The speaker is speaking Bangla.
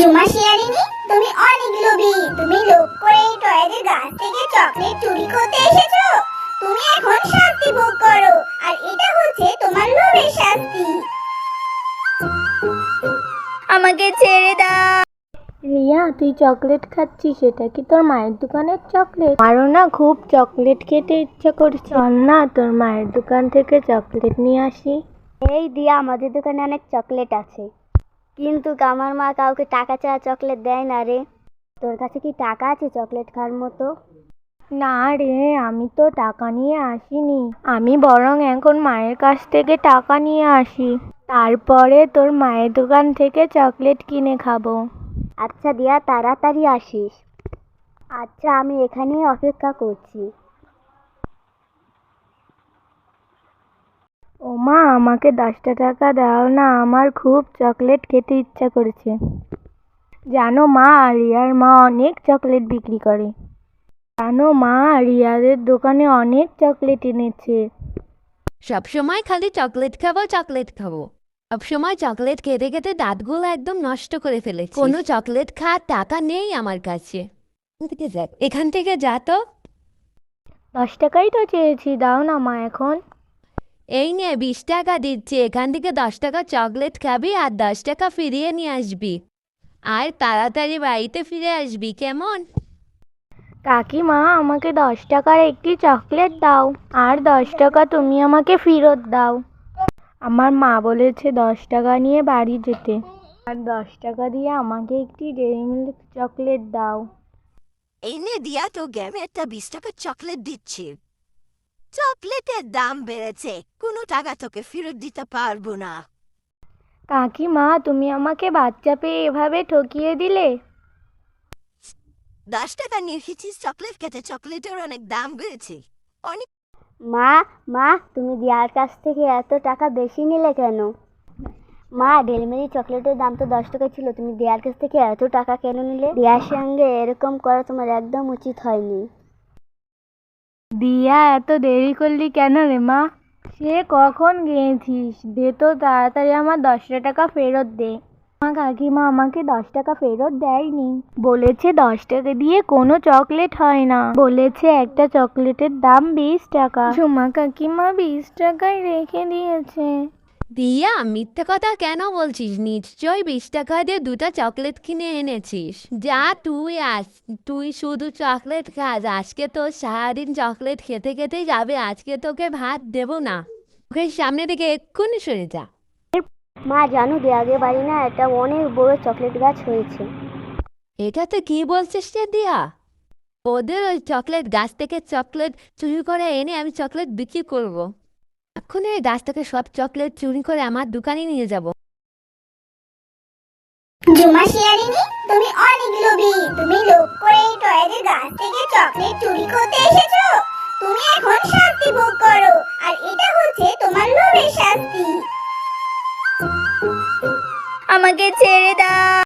জুমা শিয়ারিনী, তুমি অনেক লোভী। তুমি লোভ করে এই টয়েদের গাছ থেকে চকলেট চুরি করতে এসেছো। তুমি এখন শাস্তি ভোগ করো, আর এটা হচ্ছে তোমার লোভের শাস্তি। আমাকে ছেড়ে দাও। রিয়া, তুই চকলেট খাচ্ছিস, সেটা কি তোর মায়ের দোকানের চকলেট? আমারও না খুব চকলেট খেতে ইচ্ছা করছে, চল না তোর মায়ের দোকান থেকে চকলেট নিয়ে আসি। এই দিয়া, আমাদের দোকানে অনেক চকলেট আছে, কিন্তু আমার মা কাউকে টাকা ছাড়া চকলেট দেয় না রে। তোর কাছে কি টাকা আছে চকলেট খাওয়ার মতো? না রে, আমি তো টাকা নিয়ে আসিনি। আমি বরং এখন মায়ের কাছ থেকে টাকা নিয়ে আসি, তারপরে তোর মায়ের দোকান থেকে চকলেট কিনে খাবো। আচ্ছা দিয়া, তাড়াতাড়ি আসিস। আচ্ছা, আমি এখানেই অপেক্ষা করছি। ও মা, আমাকে 10টা টাকা দাও না, আমার খুব চকলেট খেতে ইচ্ছা করেছে। জানো মা, রিয়ার মা অনেক চকলেট বিক্রি করে। জানো মা, রিয়াদের দোকানে অনেক চকলেট এনেছে। সবসময় খালি চকলেট খাবো চকলেট খাবো, সবসময় চকলেট খেতে খেতে দাঁতগুলো একদম নষ্ট করে ফেলেছি। কোনো চকলেট খাওয়ার টাকা নেই আমার কাছে। এখান থেকে যা তো। 10 টাকাই তো চেয়েছি, দাও না মা এখন। এই নিয়ে 20 টাকা দিচ্ছি, এখান থেকে 10 টাকা চকলেট খাবি আর 10 টাকা ফিরিয়ে নিয়ে আসবি, আর তাড়াতাড়ি বাড়িতে ফিরে আসবি, কেমন? কাকিমা, আমাকে 10 টাকার একটি চকলেট দাও, আর 10 টাকা তুমি আমাকে ফেরত দাও। আমার মা বলেছে 10 টাকা নিয়ে বাড়ি যেতে, আর 10 টাকা দিয়ে আমাকে একটি ডেইরি মিল্ক চকলেট দাও। এই নে দিয়া, তোকে আমি একটা 20 টাকার চকলেট দিচ্ছি। চকলেটের দাম বেড়েছে, কোনো টাকা তোকে ফেরত দিতে পারবো না। কাকিমা, তুমি আমাকে বাচ্চা পেয়ে এভাবে ঠকিয়ে দিলে। 10 টাকা নিয়ে এসেছিস চকলেট খেতে, চকলেটের অনেক দাম বেড়েছে। অনেক। মা, মা, তুমি দিয়ার কাছ থেকে এত টাকা বেশি নিলে কেন? মা, ডেলিভারি চকলেটের দাম তো 10 টাকা ছিল, তুমি দিয়ার কাছ থেকে এত টাকা কেন নিলে? দিয়ার সঙ্গে এরকম করা তোমার একদম উচিত হয়নি। দিয়া, এত দেরি করলি কেন রে মা? সে কখন গিয়েছিস, দে তো তাড়াতাড়ি আমার 10টা টাকা ফেরত দে। মা, কাকিমা আমাকে 10 টাকা ফেরত দেয়নি, বলেছে 10 টাকা দিয়ে কোনো চকলেট হয় না, বলেছে একটা চকলেটের দাম 20 টাকা। ঝুমা কাকিমা 20 টাকায় রেখে দিয়েছে। দিয়া, মিথ্যে কথা কেন বলছিস? নিশ্চয়ই 20 টাকা দিয়ে 2টা চকলেট কিনে এনেছিস। যা, তুই শুধু চকলেট খাস, আজকে তো সারাদিন চকলেট খেতে খেতেই যাবে, আজকে তোকে ভাত দেবো না। ওকে সামনে থেকে এক্ষুনি সরে যা। মা, জানো দেয়াদের বাড়ি না একটা অনেক বড় চকলেট গাছ হয়েছে। এটা তো কি বলছিস রে দিয়া? ওদের ওই চকলেট গাছ থেকে চকলেট চুরি করে এনে আমি চকলেট বিক্রি করব। এখন এই গাছ থেকে সব চকলেট চুরি করে আমার দোকানে নিয়ে যাব। জুমা শিয়ারিনী, তুমি অনেক লোভী। তুমি লোভ করে এই টয়েদের গাছ থেকে চকলেট চুরি করতে এসেছো। তুমি এখন শাস্তি ভোগ করো, আর এটা হচ্ছে তোমার লোভের শাস্তি। আমাকে ছেড়ে দাও।